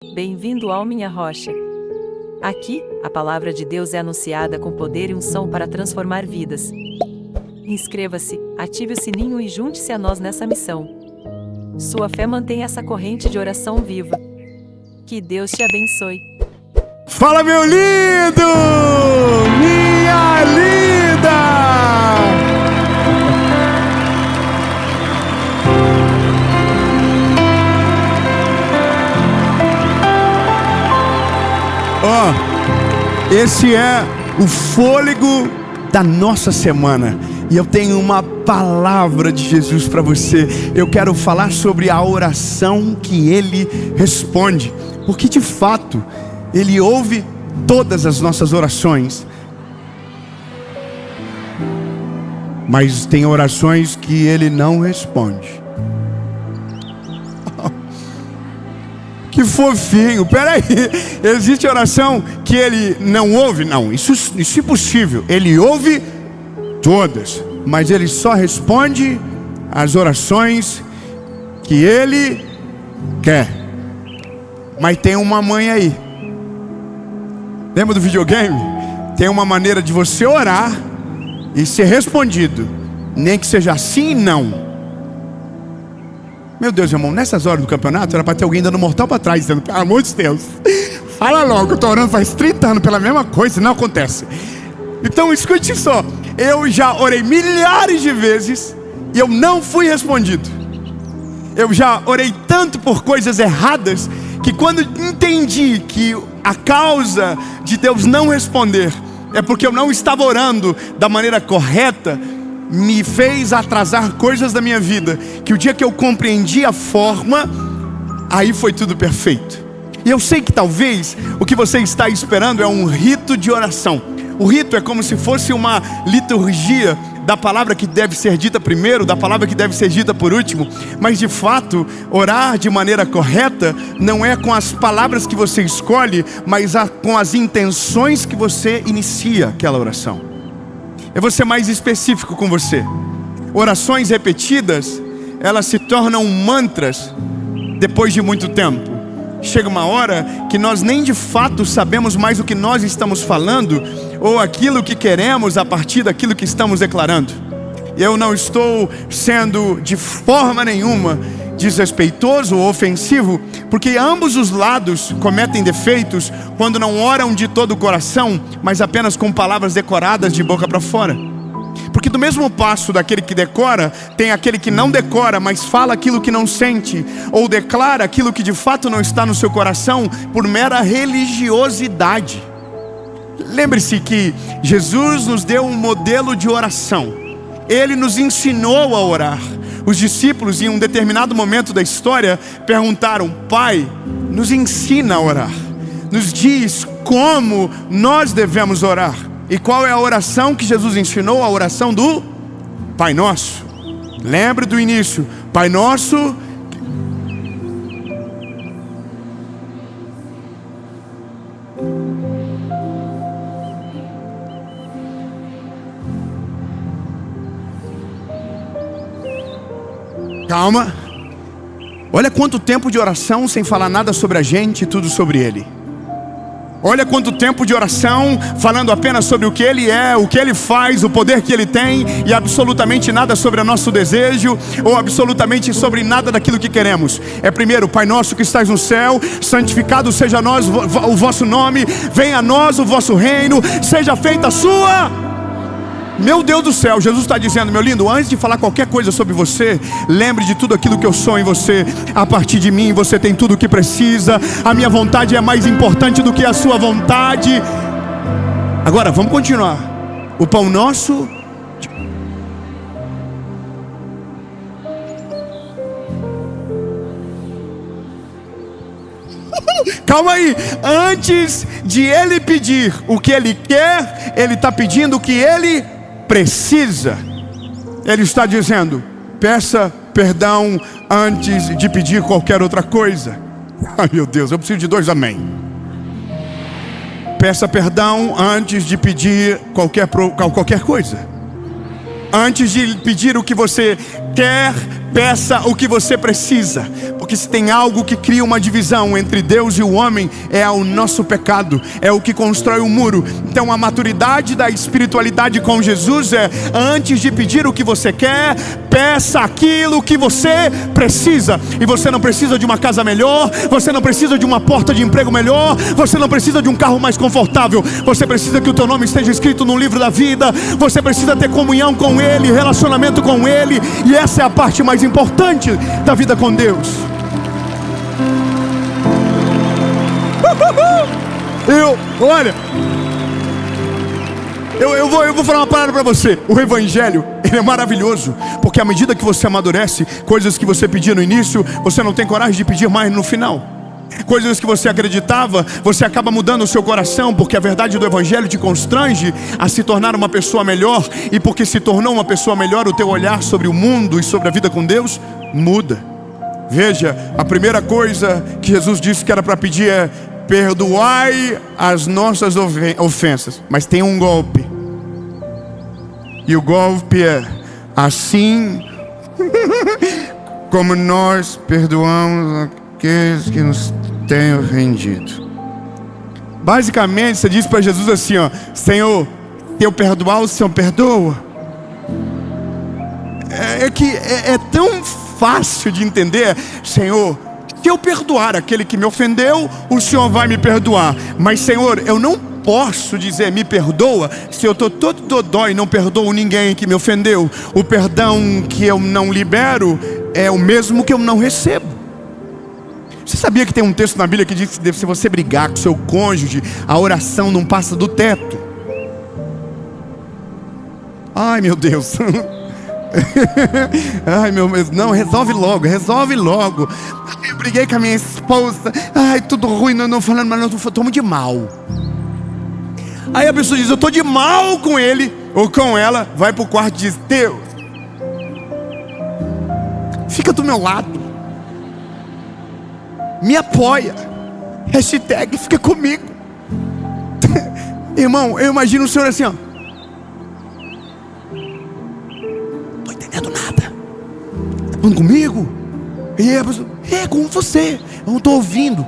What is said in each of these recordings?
Bem-vindo ao Minha Rocha. Aqui, a palavra de Deus é anunciada com poder e unção para transformar vidas. Inscreva-se, ative o sininho e junte-se a nós nessa missão. Sua fé mantém essa corrente de oração viva. Que Deus te abençoe. Fala, meu lindo! Minha linda! Esse é o fôlego da nossa semana. E eu tenho uma palavra de Jesus para você. Eu quero falar sobre a oração que Ele responde. Porque de fato, Ele ouve todas as nossas orações. Mas tem orações que Ele não responde. Que fofinho, peraí. Existe oração que Ele não ouve? Não, isso é impossível. Ele ouve todas, mas Ele só responde as orações que Ele quer. Mas tem uma mãe aí. Lembra do videogame? Tem uma maneira de você orar e ser respondido, nem que seja sim e não. Meu Deus, irmão, nessas horas do campeonato era para ter alguém dando mortal para trás, dizendo: pelo amor de Deus, fala logo, eu estou orando faz 30 anos pela mesma coisa e não acontece. Então escute só, eu já orei milhares de vezes e eu não fui respondido. Eu já orei tanto por coisas erradas que quando entendi que a causa de Deus não responder é porque eu não estava orando da maneira correta, me fez atrasar coisas da minha vida, que o dia que eu compreendi a forma, aí foi tudo perfeito. E eu sei que talvez o que você está esperando é um rito de oração. O rito é como se fosse uma liturgia da palavra que deve ser dita primeiro, da palavra que deve ser dita por último. Mas de fato, orar de maneira correta não é com as palavras que você escolhe, mas com as intenções que você inicia aquela oração. Eu vou ser mais específico com você. Orações repetidas, elas se tornam mantras depois de muito tempo. Chega uma hora que nós nem de fato sabemos mais o que nós estamos falando, ou aquilo que queremos a partir daquilo que estamos declarando. Eu não estou sendo de forma nenhuma desrespeitoso ou ofensivo, porque ambos os lados cometem defeitos quando não oram de todo o coração, mas apenas com palavras decoradas de boca para fora. Porque do mesmo passo daquele que decora, tem aquele que não decora, mas fala aquilo que não sente, ou declara aquilo que de fato não está no seu coração por mera religiosidade. Lembre-se que Jesus nos deu um modelo de oração. Ele nos ensinou a orar. Os discípulos, em um determinado momento da história, perguntaram: Pai, nos ensina a orar. Nos diz como nós devemos orar. E qual é a oração que Jesus ensinou? A oração do Pai Nosso. Lembre do início: Pai Nosso. Calma. Olha quanto tempo de oração sem falar nada sobre a gente e tudo sobre Ele. Olha quanto tempo de oração falando apenas sobre o que Ele é, o que Ele faz, o poder que Ele tem, e absolutamente nada sobre o nosso desejo, ou absolutamente sobre nada daquilo que queremos. É primeiro: Pai Nosso que estás no céu, santificado seja a nós o vosso nome, venha a nós o vosso reino, seja feita a sua... Meu Deus do céu, Jesus está dizendo: meu lindo, antes de falar qualquer coisa sobre você, lembre de tudo aquilo que eu sou em você. A partir de mim você tem tudo o que precisa. A minha vontade é mais importante do que a sua vontade. Agora, vamos continuar. O pão nosso... Calma aí. Antes de Ele pedir o que Ele quer, Ele está pedindo o que Ele precisa. Ele está dizendo: peça perdão antes de pedir qualquer outra coisa. Ai meu Deus, eu preciso de 2 amém. Peça perdão antes de pedir qualquer coisa. Antes de pedir o que você quer, Peça o que você precisa, porque se tem algo que cria uma divisão entre Deus e o homem, é o nosso pecado, é o que constrói o muro. Então a maturidade da espiritualidade com Jesus é: antes de pedir o que você quer, peça aquilo que você precisa. E você não precisa de uma casa melhor, você não precisa de uma porta de emprego melhor, você não precisa de um carro mais confortável. Você precisa que o teu nome esteja escrito no livro da vida. Você precisa ter comunhão com Ele, relacionamento com Ele. E essa é a parte mais importante da vida com Deus. Eu vou falar uma palavra para você. O Evangelho, ele é maravilhoso, porque à medida que você amadurece, coisas que você pedia no início, você não tem coragem de pedir mais no final. Coisas que você acreditava, você acaba mudando o seu coração, porque a verdade do Evangelho te constrange a se tornar uma pessoa melhor. E porque se tornou uma pessoa melhor, o teu olhar sobre o mundo e sobre a vida com Deus muda. Veja, a primeira coisa que Jesus disse que era para pedir é: perdoai as nossas ofensas. Mas tem um golpe. E o golpe é: assim como nós perdoamos aqueles que nos têm ofendido. Basicamente, você diz para Jesus assim, ó: Senhor, se eu perdoar, o Senhor perdoa. É tão fácil de entender. Senhor, se eu perdoar aquele que me ofendeu, o Senhor vai me perdoar. Mas Senhor, eu não posso dizer me perdoa se eu estou todo dodói e não perdoo ninguém que me ofendeu. O perdão que eu não libero é o mesmo que eu não recebo. Você sabia que tem um texto na Bíblia que diz que se você brigar com seu cônjuge, a oração não passa do teto? Ai meu Deus. Ai meu Deus, não, resolve logo. Eu briguei com a minha esposa, ai tudo ruim, não falando, mas eu estou muito de mal. Aí a pessoa diz: eu estou de mal com ele ou com ela. Vai para o quarto e diz: Deus, fica do meu lado, me apoia, hashtag fica comigo. Irmão, eu imagino o Senhor assim, ó: tô entendendo nada, tá falando comigo? E aí a pessoa: é com você, eu não estou ouvindo.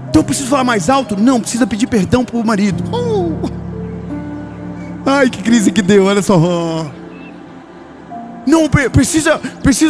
Então eu preciso falar mais alto? Não, precisa pedir perdão pro marido. Ai, que crise que deu, olha só. Não, precisa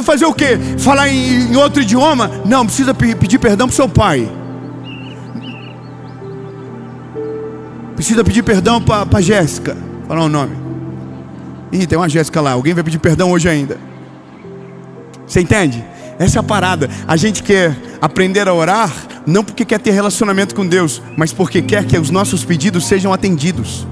fazer o quê? Falar em outro idioma? Não, precisa pedir perdão pro seu pai. Precisa pedir perdão pra Jéssica. Falar o nome. Ih, tem uma Jéssica lá, alguém vai pedir perdão hoje ainda. Você entende? Essa é a parada. A gente quer aprender a orar, não porque quer ter relacionamento com Deus, mas porque quer que os nossos pedidos sejam atendidos.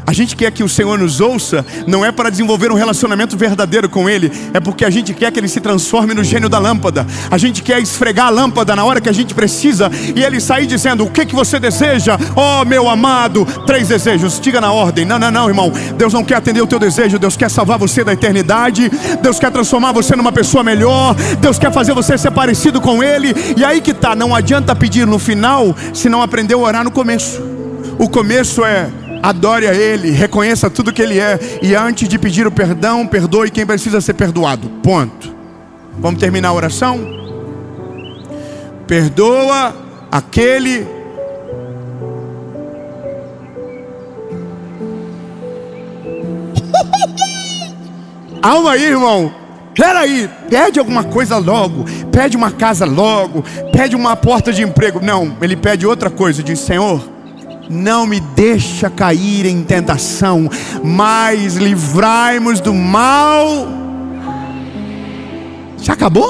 A gente quer que o Senhor nos ouça, não é para desenvolver um relacionamento verdadeiro com Ele, é porque a gente quer que Ele se transforme no gênio da lâmpada. A gente quer esfregar a lâmpada na hora que a gente precisa e Ele sair dizendo: o que você deseja? Oh meu amado, 3 desejos, diga na ordem. Não, irmão, Deus não quer atender o teu desejo. Deus quer salvar você da eternidade. Deus quer transformar você numa pessoa melhor. Deus quer fazer você ser parecido com Ele. E aí que tá, não adianta pedir no final se não aprendeu a orar no começo. O começo é: adore a Ele, reconheça tudo que Ele é, e antes de pedir o perdão, perdoe quem precisa ser perdoado. Ponto. Vamos terminar a oração? Perdoa aquele Calma aí, irmão. Peraí, pede alguma coisa logo, pede uma casa logo, pede uma porta de emprego. Não, ele pede outra coisa. Diz: Senhor, não me deixa cair em tentação, mas livrai-nos do mal. Já acabou?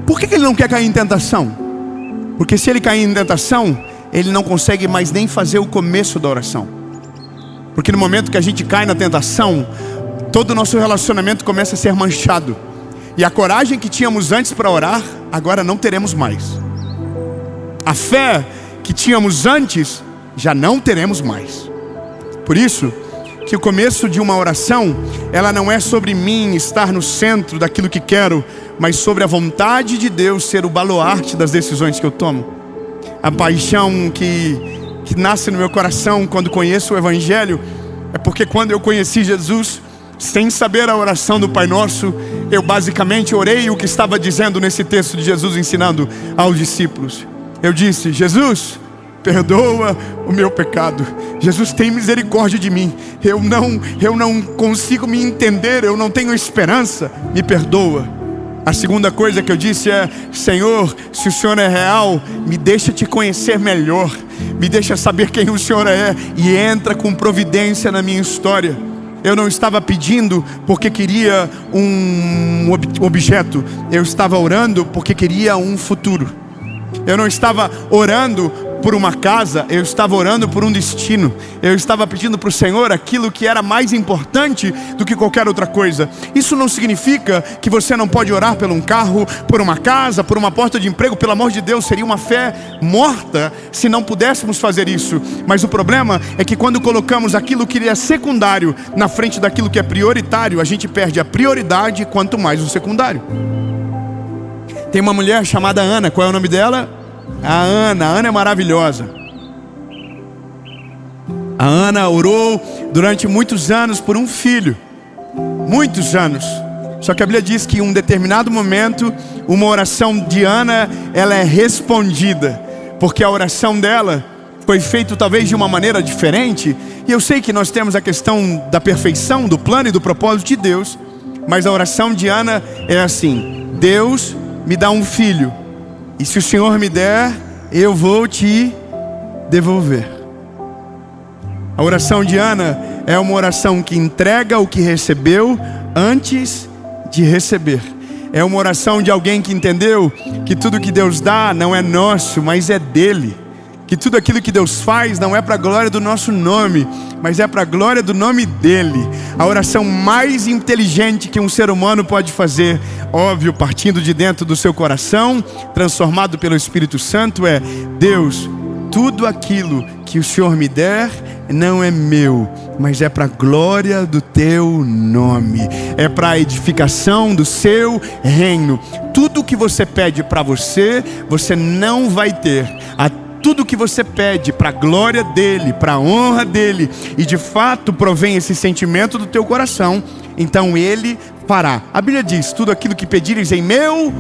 Por que ele não quer cair em tentação? Porque se ele cair em tentação, ele não consegue mais nem fazer o começo da oração. Porque no momento que a gente cai na tentação, todo o nosso relacionamento começa a ser manchado. E a coragem que tínhamos antes para orar, agora não teremos mais. A fé que tínhamos antes, já não teremos mais. Por isso que o começo de uma oração, ela não é sobre mim estar no centro daquilo que quero, mas sobre a vontade de Deus ser o baluarte das decisões que eu tomo. A paixão que nasce no meu coração quando conheço o Evangelho é porque quando eu conheci Jesus, sem saber a oração do Pai Nosso, eu basicamente orei o que estava dizendo nesse texto de Jesus ensinando aos discípulos. Eu disse: Jesus, perdoa o meu pecado. Jesus, tem misericórdia de mim. Eu não consigo me entender, eu não tenho esperança. Me perdoa. A segunda coisa que eu disse é: Senhor, se o Senhor é real, me deixa te conhecer melhor. Me deixa saber quem o Senhor é e entra com providência na minha história. Eu não estava pedindo porque queria um objeto. Eu estava orando porque queria um futuro. Eu não estava orando por uma casa, eu estava orando por um destino. Eu estava pedindo para o Senhor aquilo que era mais importante do que qualquer outra coisa. Isso não significa que você não pode orar por um carro, por uma casa, por uma porta de emprego. Pelo amor de Deus, seria uma fé morta se não pudéssemos fazer isso. Mas o problema é que quando colocamos aquilo que é secundário na frente daquilo que é prioritário, a gente perde a prioridade quanto mais o secundário. Tem uma mulher chamada Ana. Qual é o nome dela? A Ana é maravilhosa. A Ana orou durante muitos anos por um filho. Muitos anos. Só que a Bíblia diz que em um determinado momento, uma oração de Ana, ela é respondida, porque a oração dela foi feita talvez de uma maneira diferente. E eu sei que nós temos a questão da perfeição, do plano e do propósito de Deus, mas a oração de Ana é assim: Deus, me dá um filho, e se o Senhor me der, eu vou te devolver. A oração de Ana é uma oração que entrega o que recebeu antes de receber. É uma oração de alguém que entendeu que tudo que Deus dá não é nosso, mas é dele. Que tudo aquilo que Deus faz não é para a glória do nosso nome, mas é para a glória do nome dele. A oração mais inteligente que um ser humano pode fazer, óbvio, partindo de dentro do seu coração, transformado pelo Espírito Santo, é: Deus, tudo aquilo que o Senhor me der não é meu, mas é para a glória do teu nome, é para a edificação do seu reino. Tudo que você pede para você, você não vai ter. Tudo que você pede para a glória dele, para a honra dele, e de fato provém esse sentimento do teu coração, então ele fará. A Bíblia diz: tudo aquilo que pedires em meu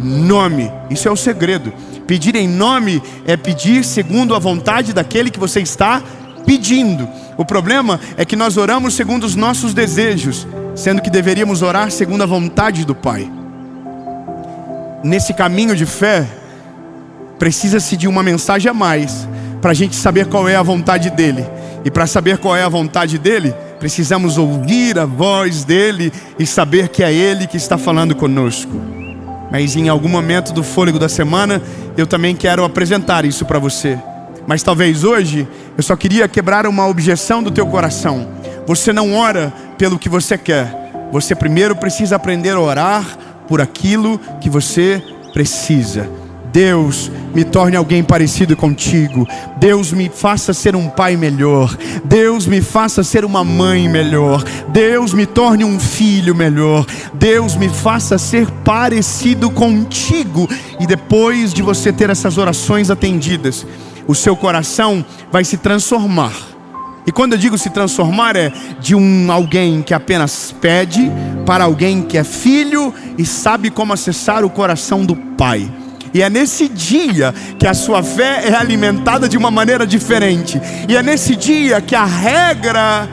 nome. Isso é o segredo. Pedir em nome é pedir segundo a vontade daquele que você está pedindo. O problema é que nós oramos segundo os nossos desejos, sendo que deveríamos orar segundo a vontade do Pai. Nesse caminho de fé, precisa-se de uma mensagem a mais para a gente saber qual é a vontade dele. E para saber qual é a vontade dele, precisamos ouvir a voz dele e saber que é ele que está falando conosco. Mas em algum momento do fôlego da semana, eu também quero apresentar isso para você. Mas talvez hoje, eu só queria quebrar uma objeção do teu coração. Você não ora pelo que você quer. Você primeiro precisa aprender a orar por aquilo que você precisa. Deus, me torne alguém parecido contigo. Deus, me faça ser um pai melhor. Deus, me faça ser uma mãe melhor. Deus, me torne um filho melhor. Deus, me faça ser parecido contigo. E depois de você ter essas orações atendidas, o seu coração vai se transformar. E quando eu digo se transformar, é de alguém que apenas pede para alguém que é filho e sabe como acessar o coração do Pai. E é nesse dia que a sua fé é alimentada de uma maneira diferente. E é nesse dia que a regra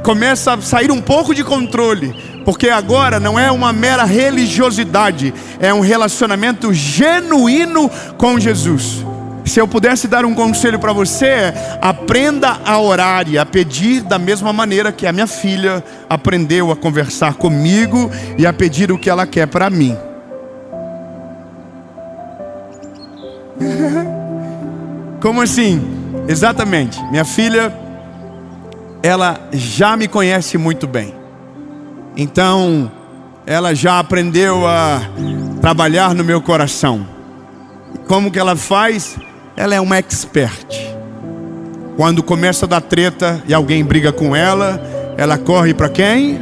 começa a sair um pouco de controle. Porque agora não é uma mera religiosidade, é um relacionamento genuíno com Jesus. Se eu pudesse dar um conselho para você, aprenda a orar e a pedir da mesma maneira que a minha filha aprendeu a conversar comigo e a pedir o que ela quer para mim. Como assim? Exatamente. Minha filha, ela já me conhece muito bem. Então, ela já aprendeu a trabalhar no meu coração. Como que ela faz? Ela é uma expert. Quando começa a dar treta e alguém briga com ela, ela corre para quem?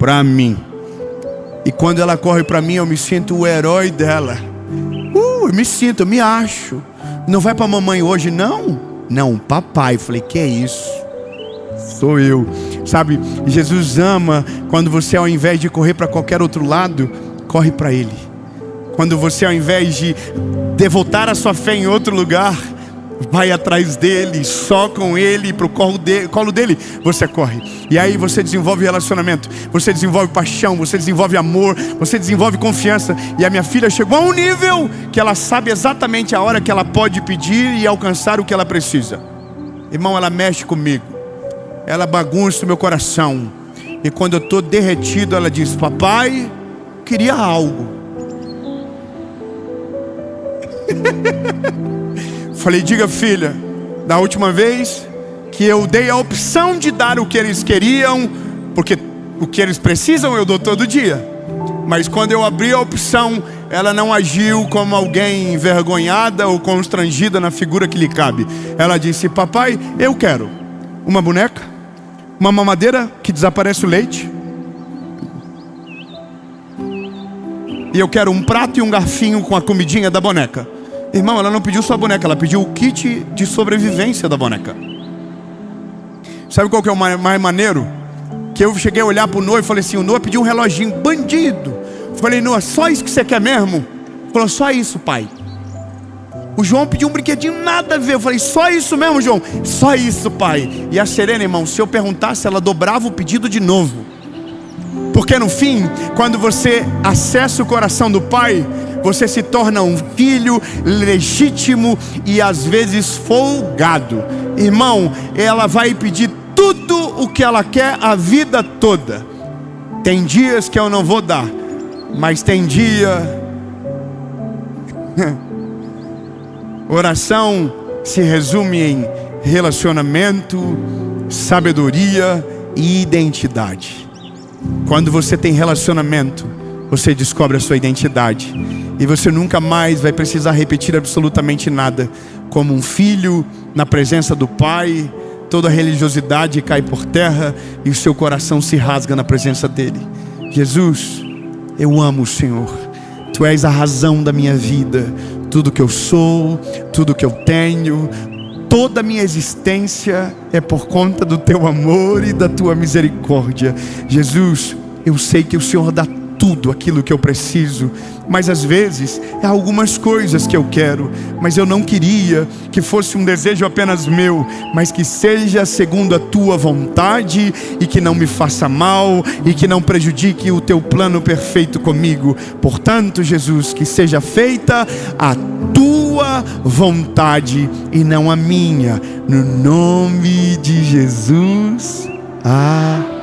Para mim. E quando ela corre para mim, eu me sinto o herói dela. Eu me acho. Não vai para mamãe hoje, não? Não, papai. Falei, que é isso? sou eu. Sabe, Jesus ama quando você, ao invés de correr para qualquer outro lado, corre para Ele. Quando você, ao invés de devotar a sua fé em outro lugar, vai atrás dele, só com ele, para o colo dele, você corre. E aí você desenvolve relacionamento, você desenvolve paixão, você desenvolve amor, você desenvolve confiança. E a minha filha chegou a um nível que ela sabe exatamente a hora que ela pode pedir e alcançar o que ela precisa. Irmão, ela mexe comigo, ela bagunça o meu coração. E quando eu estou derretido, ela diz: papai, queria algo. Falei: diga, filha, da última vez que eu dei a opção de dar o que eles queriam, porque o que eles precisam eu dou todo dia. Mas quando eu abri a opção, ela não agiu como alguém envergonhada ou constrangida na figura que lhe cabe. Ela disse: papai, eu quero uma boneca, uma mamadeira que desaparece o leite, e eu quero um prato e um garfinho com a comidinha da boneca. Irmão, ela não pediu só a boneca, ela pediu o kit de sobrevivência da boneca. Sabe qual que é o mais maneiro? Que eu cheguei a olhar para o Noah e falei assim: o Noah pediu um reloginho, bandido. Falei: Noah, só isso que você quer mesmo? Ele falou: só isso, pai. O João pediu um brinquedinho, nada a ver. Eu falei: só isso mesmo, João? Só isso, pai. E a Serena, irmão, se eu perguntasse, ela dobrava o pedido de novo. Porque no fim, quando você acessa o coração do pai, você se torna um filho legítimo e às vezes folgado. Irmão, ela vai pedir tudo o que ela quer a vida toda. Tem dias que eu não vou dar, mas tem dia... Oração se resume em relacionamento, sabedoria e identidade. Quando você tem relacionamento, você descobre a sua identidade. E você nunca mais vai precisar repetir absolutamente nada. Como um filho na presença do pai, toda a religiosidade cai por terra e o seu coração se rasga na presença dele. Jesus, eu amo o Senhor. Tu és a razão da minha vida. Tudo que eu sou, tudo que eu tenho, toda a minha existência é por conta do teu amor e da tua misericórdia. Jesus, eu sei que o Senhor dá tudo aquilo que eu preciso, mas às vezes há algumas coisas que eu quero, mas eu não queria que fosse um desejo apenas meu, mas que seja segundo a tua vontade e que não me faça mal e que não prejudique o teu plano perfeito comigo. Portanto, Jesus, que seja feita a tua vontade e não a minha, no nome de Jesus. Amém.